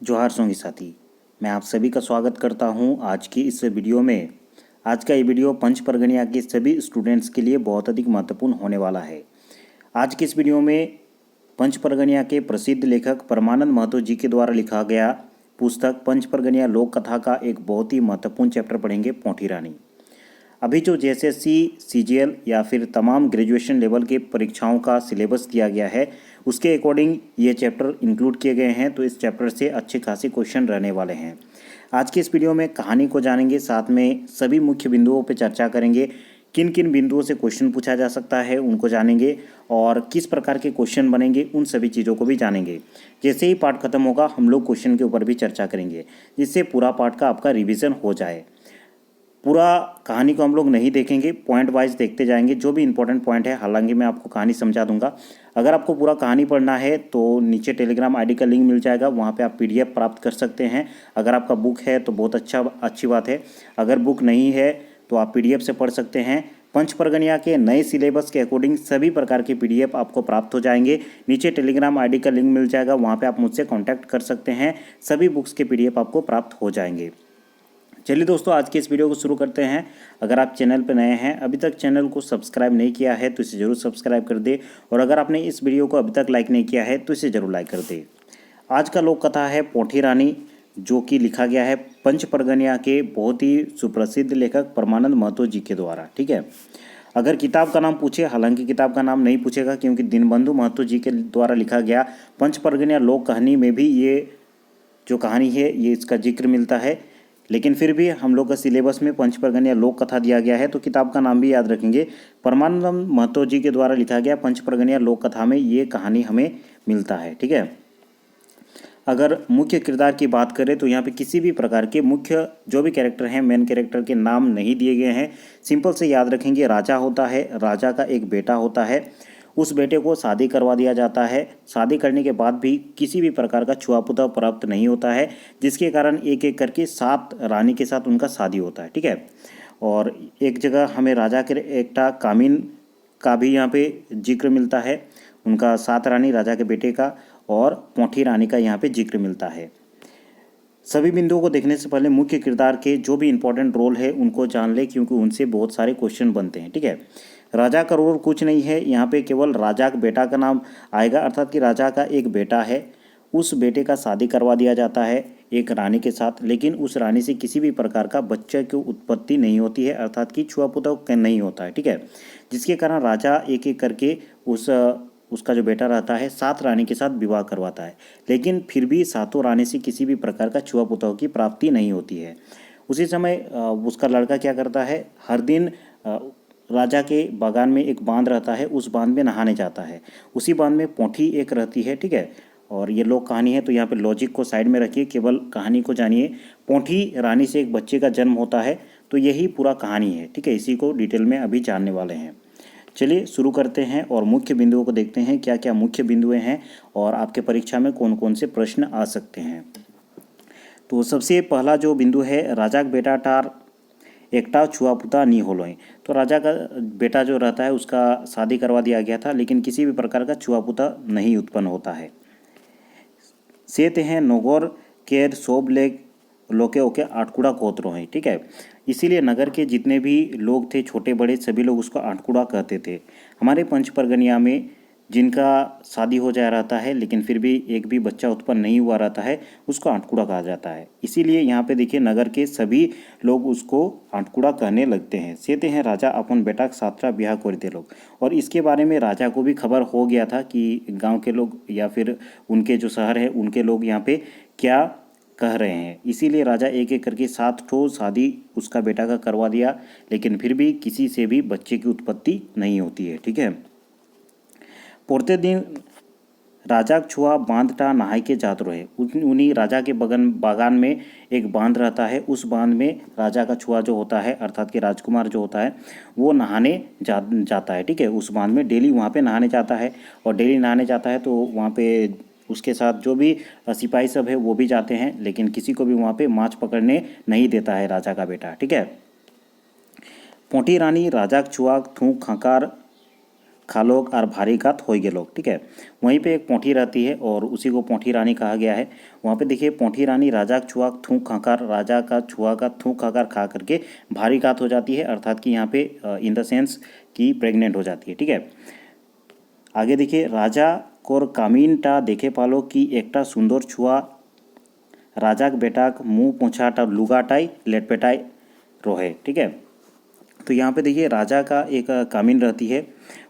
जोहार सोंगी साथी। मैं आप सभी का स्वागत करता हूं आज की इस वीडियो में। आज का ये वीडियो पंच परगनिया के सभी स्टूडेंट्स के लिए बहुत अधिक महत्वपूर्ण होने वाला है। आज की इस वीडियो में पंच परगनिया के प्रसिद्ध लेखक परमानंद महतो जी के द्वारा लिखा गया पुस्तक पंच परगनिया लोक कथा का एक बहुत ही महत्वपूर्ण चैप्टर पढ़ेंगे, पोंठी रानी। अभी जो जेएसएससी सीजीएल या फिर तमाम ग्रेजुएशन लेवल के परीक्षाओं का सिलेबस दिया गया है, उसके अकॉर्डिंग ये चैप्टर इंक्लूड किए गए हैं, तो इस चैप्टर से अच्छे खासे क्वेश्चन रहने वाले हैं। आज के इस वीडियो में कहानी को जानेंगे, साथ में सभी मुख्य बिंदुओं पर चर्चा करेंगे। किन किन बिंदुओं से क्वेश्चन पूछा जा सकता है उनको जानेंगे, और किस प्रकार के क्वेश्चन बनेंगे उन सभी चीज़ों को भी जानेंगे। जैसे ही पार्ट खत्म होगा हम लोग क्वेश्चन के ऊपर भी चर्चा करेंगे, जिससे पूरा पार्ट का आपका रिवीजन हो जाए। पूरा कहानी को हम लोग नहीं देखेंगे, पॉइंट वाइज देखते जाएंगे जो भी इंपॉर्टेंट पॉइंट है। हालांकि मैं आपको कहानी समझा दूंगा। अगर आपको पूरा कहानी पढ़ना है तो नीचे टेलीग्राम आईडी का लिंक मिल जाएगा, वहाँ पे आप पीडीएफ प्राप्त कर सकते हैं। अगर आपका बुक है तो बहुत अच्छी बात है। अगर बुक नहीं है तो आप पीडीएफ से पढ़ सकते हैं। पंच परगनिया के नए सिलेबस के अकॉर्डिंग सभी प्रकार के पीडीएफ आपको प्राप्त हो जाएंगे। नीचे टेलीग्राम आईडी का लिंक मिल जाएगा, वहाँ पे आप मुझसे कांटेक्ट कर सकते हैं। सभी बुक्स के पीडीएफ आपको प्राप्त हो जाएंगे। चलिए दोस्तों, आज के इस वीडियो को शुरू करते हैं। अगर आप चैनल पर नए हैं, अभी तक चैनल को सब्सक्राइब नहीं किया है तो इसे ज़रूर सब्सक्राइब कर दे, और अगर आपने इस वीडियो को अभी तक लाइक नहीं किया है तो इसे ज़रूर लाइक कर दे। आज का लोक कथा है पोंठी रानी, जो कि लिखा गया है पंच परगनिया के बहुत ही सुप्रसिद्ध लेखक परमानंद महतो जी के द्वारा। ठीक है। अगर किताब का नाम पूछे, हालांकि किताब का नाम नहीं पूछेगा क्योंकि दीनबंधु महतो जी के द्वारा लिखा गया पंच परगनिया लोक कहानी में भी ये जो कहानी है ये इसका जिक्र मिलता है। लेकिन फिर भी हम लोग का सिलेबस में पंच परगनिया लोक कथा दिया गया है, तो किताब का नाम भी याद रखेंगे। परमानंद महतो जी के द्वारा लिखा गया पंच परगनिया लोक कथा में ये कहानी हमें मिलता है। ठीक है। अगर मुख्य किरदार की बात करें तो यहाँ पे किसी भी प्रकार के मुख्य जो भी कैरेक्टर हैं, मेन कैरेक्टर के नाम नहीं दिए गए हैं। सिंपल से याद रखेंगे, राजा होता है, राजा का एक बेटा होता है, उस बेटे को शादी करवा दिया जाता है। शादी करने के बाद भी किसी भी प्रकार का छुआपुता प्राप्त नहीं होता है, जिसके कारण एक एक करके 7 रानी के साथ उनका शादी होता है। ठीक है। और एक जगह हमें राजा के एकटा कामिन का भी यहाँ पे जिक्र मिलता है, उनका 7 रानी राजा के बेटे का, और पोंठी रानी का यहाँ पे जिक्र मिलता है। सभी बिंदुओं को देखने से पहले मुख्य किरदार के जो भी इंपॉर्टेंट रोल है उनको जान ले, क्योंकि उनसे बहुत सारे क्वेश्चन बनते हैं। ठीक है। राजा का रोल कुछ नहीं है, यहाँ पे केवल राजा का बेटा का नाम आएगा, अर्थात कि राजा का एक बेटा है, उस बेटे का शादी करवा दिया जाता है एक रानी के साथ, लेकिन उस रानी से किसी भी प्रकार का बच्चे की उत्पत्ति नहीं होती है, अर्थात कि छुआपुता नहीं होता है। ठीक है। जिसके कारण राजा एक एक करके उसका जो बेटा रहता है 7 रानी के साथ विवाह करवाता है, लेकिन फिर भी 7 रानी से किसी भी प्रकार का छुआपुता की प्राप्ति नहीं होती है। उसी समय उसका लड़का क्या करता है, हर दिन राजा के बागान में एक बांध रहता है, उस बांध में नहाने जाता है। उसी बांध में पोंठी एक रहती है। ठीक है। और ये लोक कहानी है, तो यहाँ पे लॉजिक को साइड में रखिए, केवल कहानी को जानिए। पोंठी रानी से एक बच्चे का जन्म होता है, तो यही पूरा कहानी है। ठीक है। इसी को डिटेल में अभी जानने वाले हैं। चलिए शुरू करते हैं और मुख्य बिंदुओं को देखते हैं, क्या क्या मुख्य बिंदुएं हैं और आपके परीक्षा में कौन कौन से प्रश्न आ सकते हैं। तो सबसे पहला जो बिंदु है, राजा का बेटा टार एकटा छुआपुता नी होलोय। तो राजा का बेटा जो रहता है उसका शादी करवा दिया गया था, लेकिन किसी भी प्रकार का छुआपुता नहीं उत्पन्न होता है। सेत हैं नगौर केर सोब लेग लोके ओके आटकुड़ा कोतरो हैं। ठीक है। इसीलिए नगर के जितने भी लोग थे, छोटे बड़े सभी लोग उसको आटकुड़ा कहते थे। हमारे पंच परगनिया में जिनका शादी हो जाया रहता है लेकिन फिर भी एक भी बच्चा उत्पन्न नहीं हुआ रहता है, उसको आटकुड़ा कहा जाता है। इसीलिए यहाँ पे देखिए, नगर के सभी लोग उसको आटकुड़ा कहने लगते हैं। सेते हैं राजा अपन बेटा सातरा ब्याह कर दे लोग। और इसके बारे में राजा को भी खबर हो गया था कि गाँव के लोग या फिर उनके जो शहर है उनके लोग यहाँ पे क्या कह रहे हैं। इसीलिए राजा एक एक करके 7 ठो शादी उसका बेटा का करवा दिया, लेकिन फिर भी किसी से भी बच्चे की उत्पत्ति नहीं होती है। ठीक है। पोरते दिन राजा छुआ बांधटा नहाई के जात रहे। उन्हीं राजा के बागान में एक बांध रहता है, उस बांध में राजा का छुआ जो होता है, अर्थात कि राजकुमार जो होता है, वो नहाने जाता है। ठीक है। उस बांध में डेली वहाँ पे नहाने जाता है, और डेली नहाने जाता है तो वहाँ पे उसके साथ जो भी सिपाही सब है वो भी जाते हैं, लेकिन किसी को भी वहाँ पे माछ पकड़ने नहीं देता है राजा का बेटा। ठीक है। पोंठी रानी राजा छुआ थूक खंकार खालोक और भारी कात हो गए लोग। ठीक है, वहीं पे एक पोंठी रहती है और उसी को पोंठी रानी कहा गया है। वहाँ पे देखिए पोंठी रानी राजा का छुआ थूक खाकर, राजा का छुआ का थूक खाकर खा करके भारी कात हो जाती है, अर्थात कि यहाँ पे इन द सेंस कि प्रेग्नेंट हो जाती है। ठीक है, आगे देखिए राजा कोर कामीनटा देखे पालो कि एकटा सुंदर छुआ राजाक बेटाक मुँह पोछाटा लुगाटाई लेटपेटाई रोहे। ठीक है, तो यहाँ पे देखिए राजा का एक कामिन रहती है,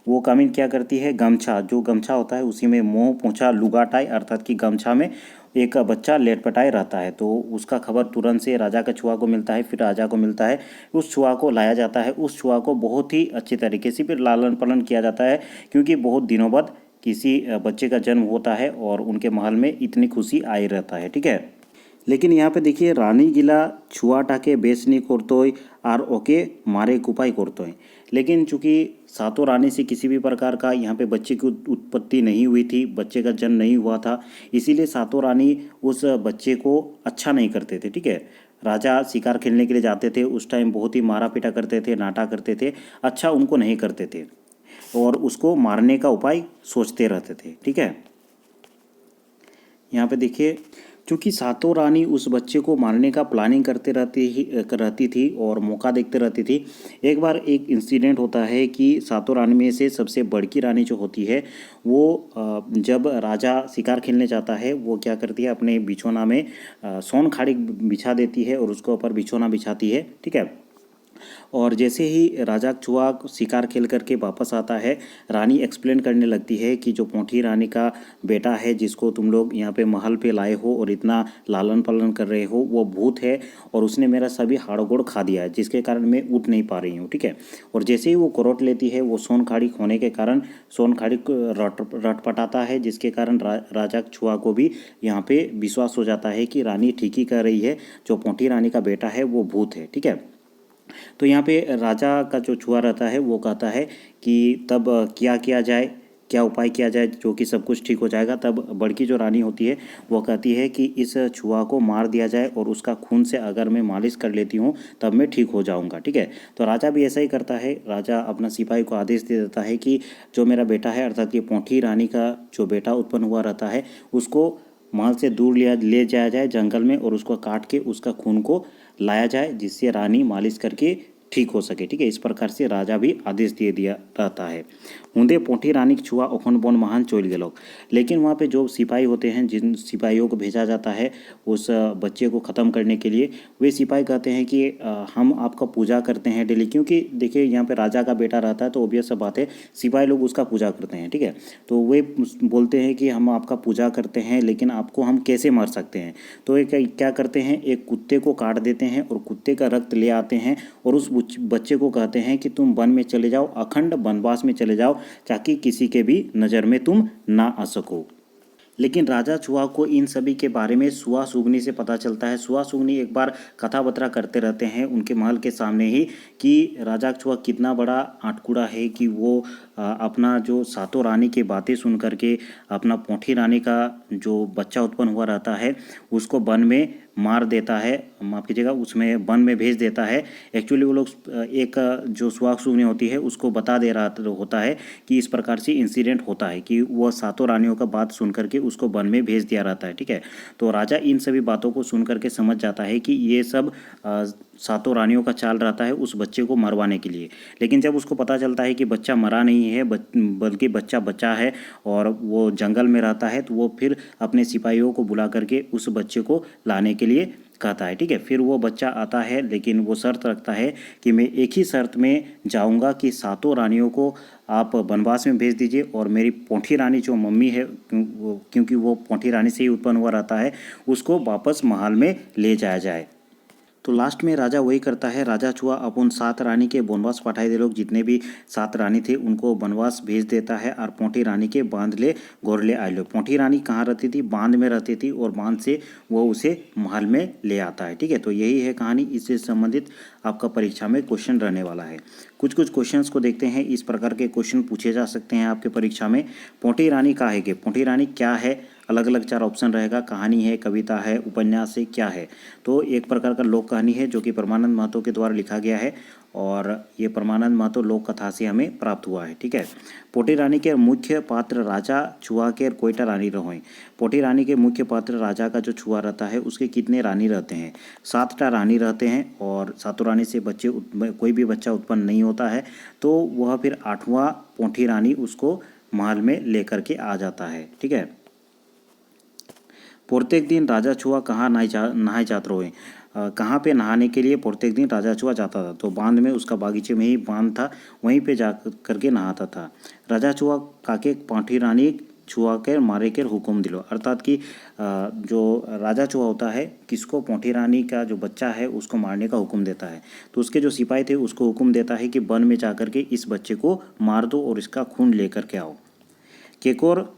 वो कामिन क्या करती है, गमछा, जो गमछा होता है उसी में मुँह पोंछा लुगाटाई, अर्थात कि गमछा में एक बच्चा लेटपटाए रहता है। तो उसका खबर तुरंत से राजा का छुआ को मिलता है, फिर राजा को मिलता है, उस छुआ को लाया जाता है। उस छुआ को बहुत ही अच्छे तरीके से फिर लालन पालन किया जाता है, क्योंकि बहुत दिनों बाद किसी बच्चे का जन्म होता है और उनके महल में इतनी खुशी आई रहता है। ठीक है, लेकिन यहाँ पे देखिए रानी गिला छुआटाके बेचनी करतोय और ओके मारे कुपाई करतोय। लेकिन चूंकि सातों रानी से किसी भी प्रकार का यहाँ पे बच्चे की उत्पत्ति नहीं हुई थी, बच्चे का जन्म नहीं हुआ था, इसीलिए सातों रानी उस बच्चे को अच्छा नहीं करते थे। ठीक है, राजा शिकार खेलने के लिए जाते थे, उस टाइम बहुत ही मारा पीटा करते थे, नाटा करते थे, अच्छा उनको नहीं करते थे और उसको मारने का उपाय सोचते रहते थे। ठीक है, यहाँ पे देखिए क्योंकि सातों रानी उस बच्चे को मारने का प्लानिंग करते रहती थी और मौका देखते रहती थी। एक बार एक इंसिडेंट होता है कि सातों रानी में से सबसे बड़की रानी जो होती है वो जब राजा शिकार खेलने जाता है, वो क्या करती है, अपने बिछौना में सोन खाड़ी बिछा देती है और उसके ऊपर बिछौना बिछाती है। ठीक है, और जैसे ही राजा चुहा शिकार खेल करके वापस आता है, रानी एक्सप्लेन करने लगती है कि जो पोंठी रानी का बेटा है जिसको तुम लोग यहाँ पे महल पे लाए हो और इतना लालन पालन कर रहे हो, वो भूत है और उसने मेरा सभी हाड़ गोड़ खा दिया है, जिसके कारण मैं उठ नहीं पा रही हूँ। ठीक है, और जैसे ही वो करोट लेती है, वो सोन खाड़ी होने के कारण सोन खाड़ी रटपटाता है, जिसके कारण राजा चुहा को भी यहाँ पे विश्वास हो जाता है कि रानी ठीक ही कह रही है, जो पोंठी रानी का बेटा है वो भूत है। ठीक है, तो यहाँ पे राजा का जो छुआ रहता है वो कहता है कि तब क्या किया जाए, क्या उपाय किया जाए जो कि सब कुछ ठीक हो जाएगा। तब बड़की जो रानी होती है वो कहती है कि इस छुआ को मार दिया जाए और उसका खून से अगर मैं मालिश कर लेती हूँ तब मैं ठीक हो जाऊँगा। ठीक है, तो राजा भी ऐसा ही करता है। राजा अपना सिपाही को आदेश दे देता है कि जो मेरा बेटा है, अर्थात कि पोंठी रानी का जो बेटा उत्पन्न हुआ रहता है, उसको महल से दूर ले जाया जाए जंगल में और उसको काट के उसका खून को लाया जाए, जिससे रानी मालिश करके ठीक हो सके। ठीक है, इस प्रकार से राजा भी आदेश दे दिया रहता है। ऊँदे पोंठी रानी छुआ ओखन बोन महान चोल गए लोग। लेकिन वहाँ पे जो सिपाही होते हैं, जिन सिपाहियों को भेजा जाता है उस बच्चे को ख़त्म करने के लिए, वे सिपाही कहते हैं कि हम आपका पूजा करते हैं डेली, क्योंकि देखिए यहाँ पे राजा का बेटा रहता है तो ऑब्वियस सा बात है सिपाही लोग उसका पूजा करते हैं। ठीक है, तो वे बोलते हैं कि हम आपका पूजा करते हैं, लेकिन आपको हम कैसे मार सकते हैं। तो वे क्या करते हैं, एक कुत्ते को काट देते हैं और कुत्ते का रक्त ले आते हैं और उस बच्चे को कहते हैं कि तुम वन में चले जाओ, अखंड वनवास में चले जाओ, ताकि किसी के भी नज़र में तुम ना आ सको। लेकिन राजा चुहा को इन सभी के बारे में सुआ सुगनी से पता चलता है। सुआ सुगनी एक बार कथा बतरा करते रहते हैं उनके महल के सामने ही कि राजा चुहा कितना बड़ा आटकुड़ा है कि वो अपना जो सातों रानी की बातें सुन करके अपना पोंठी रानी का जो बच्चा उत्पन्न हुआ रहता है उसको वन में मार देता है, माफ़ कीजिएगा, उसमें वन में भेज देता है। एक्चुअली वो लोग एक जो सुहाग सुगनी होती है उसको बता दे रहा होता है कि इस प्रकार से इंसिडेंट होता है कि वह सातों रानियों का बात सुन करके उसको वन में भेज दिया रहता है। ठीक है, तो राजा इन सभी बातों को सुन करके समझ जाता है कि ये सब सातों रानियों का चाल रहता है उस बच्चे को मरवाने के लिए। लेकिन जब उसको पता चलता है कि बच्चा मरा नहीं है बल्कि बच्चा बच्चा है और वो जंगल में रहता है, तो वो फिर अपने सिपाहियों को बुला करके उस बच्चे को लाने के लिए कहता है। ठीक है, फिर वो बच्चा आता है, लेकिन वो शर्त रखता है कि मैं एक ही शर्त में जाऊंगा कि सातों रानियों को आप वनवास में भेज दीजिए और मेरी पोंठी रानी जो मम्मी है, क्योंकि वो पोंठी रानी से ही उत्पन्न हुआ रहता है, उसको वापस महल में ले जाया जाए। तो लास्ट में राजा वही करता है। राजा चुहा अपन 7 रानी के वनवास पठाए दे लोग, जितने भी 7 रानी थे उनको वनवास भेज देता है और पोंठी रानी के बांध ले गोर ले आए लो। पोंठी रानी कहाँ रहती थी, बांध में रहती थी और बांध से वो उसे महल में ले आता है। ठीक है, तो यही है कहानी। इससे संबंधित आपका परीक्षा में क्वेश्चन रहने वाला है। कुछ क्वेश्चंस को देखते हैं। इस प्रकार के क्वेश्चन पूछे जा सकते हैं आपके परीक्षा में। पोंठी रानी का है कि पोंठी रानी क्या है, अलग अलग 4 ऑप्शन रहेगा। कहानी है, कविता है, उपन्यास है, क्या है। तो एक प्रकार का लोक कहानी है जो कि परमानंद महतो के द्वारा लिखा गया है और ये परमानंद महतो लोक कथा से हमें प्राप्त हुआ है। ठीक है। पोटी रानी के मुख्य पात्र राजा छुआ के कोयटा रानी रहोय। पोटी रानी के मुख्य पात्र राजा का जो छुआ रहता है उसके कितने रानी रहते हैं? 7टा रानी रहते हैं और 7 रानी से बच्चे कोई भी बच्चा उत्पन्न नहीं होता है, तो वह फिर 8वां पोटी रानी उसको महल में लेकर के आ जाता है। ठीक है। प्रत्येक दिन राजा छुआ कहाँ नहाए जात रहे? कहाँ पे नहाने के लिए प्रत्येक दिन राजा छुआ जाता था? तो बांध में, उसका बागीचे में ही बांध था, वहीं पे जा करके नहाता था। राजा छुआ काके पाठी रानी छुआ के मारे के हुक्म दिलो, अर्थात कि जो राजा छुआ होता है किसको, पोंठी रानी का जो बच्चा है उसको मारने का हुक्म देता है। तो उसके जो सिपाही थे उसको हुक्म देता है कि वन में जा कर के इस बच्चे को मार दो और इसका खून ले करके आओ। केकोर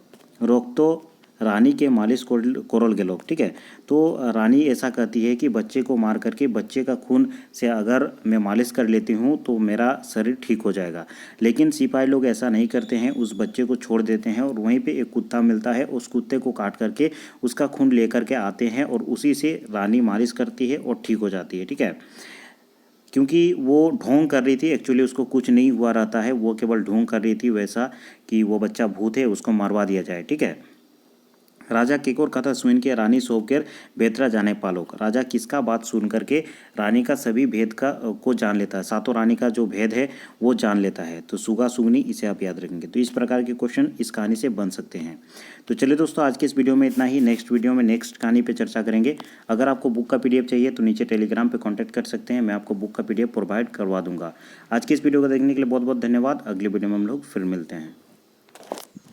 रोक तो रानी के मालिश कोरल गेलोग। ठीक है। तो रानी ऐसा कहती है कि बच्चे को मार करके बच्चे का खून से अगर मैं मालिश कर लेती हूँ तो मेरा शरीर ठीक हो जाएगा। लेकिन सिपाही लोग ऐसा नहीं करते हैं, उस बच्चे को छोड़ देते हैं और वहीं पे एक कुत्ता मिलता है, उस कुत्ते को काट करके उसका खून ले करके आते हैं और उसी से रानी मालिश करती है और ठीक हो जाती है। ठीक है। क्योंकि वो ढोंग कर रही थी, एक्चुअली उसको कुछ नहीं हुआ रहता है, वो केवल ढोंग कर रही थी वैसा कि वो बच्चा भूत है, उसको मरवा दिया जाए। ठीक है। राजा केकोर कथा सुन के रानी सोकर बेतरा जाने पालोक। राजा किसका बात सुन करके रानी का सभी भेद को जान लेता है, 7 रानी का जो भेद है वो जान लेता है। तो सुगा सुगनी, इसे आप याद रखेंगे। तो इस प्रकार के क्वेश्चन इस कहानी से बन सकते हैं। तो चलिए दोस्तों, आज के इस वीडियो में इतना ही। नेक्स्ट वीडियो में नेक्स्ट कहानी पे चर्चा करेंगे। अगर आपको बुक का PDF चाहिए तो नीचे टेलीग्राम पे कांटेक्ट कर सकते हैं, मैं आपको बुक का PDF प्रोवाइड करवा दूंगा। आज के इस वीडियो को देखने के लिए बहुत बहुत धन्यवाद। अगले वीडियो में हम लोग फिर मिलते हैं।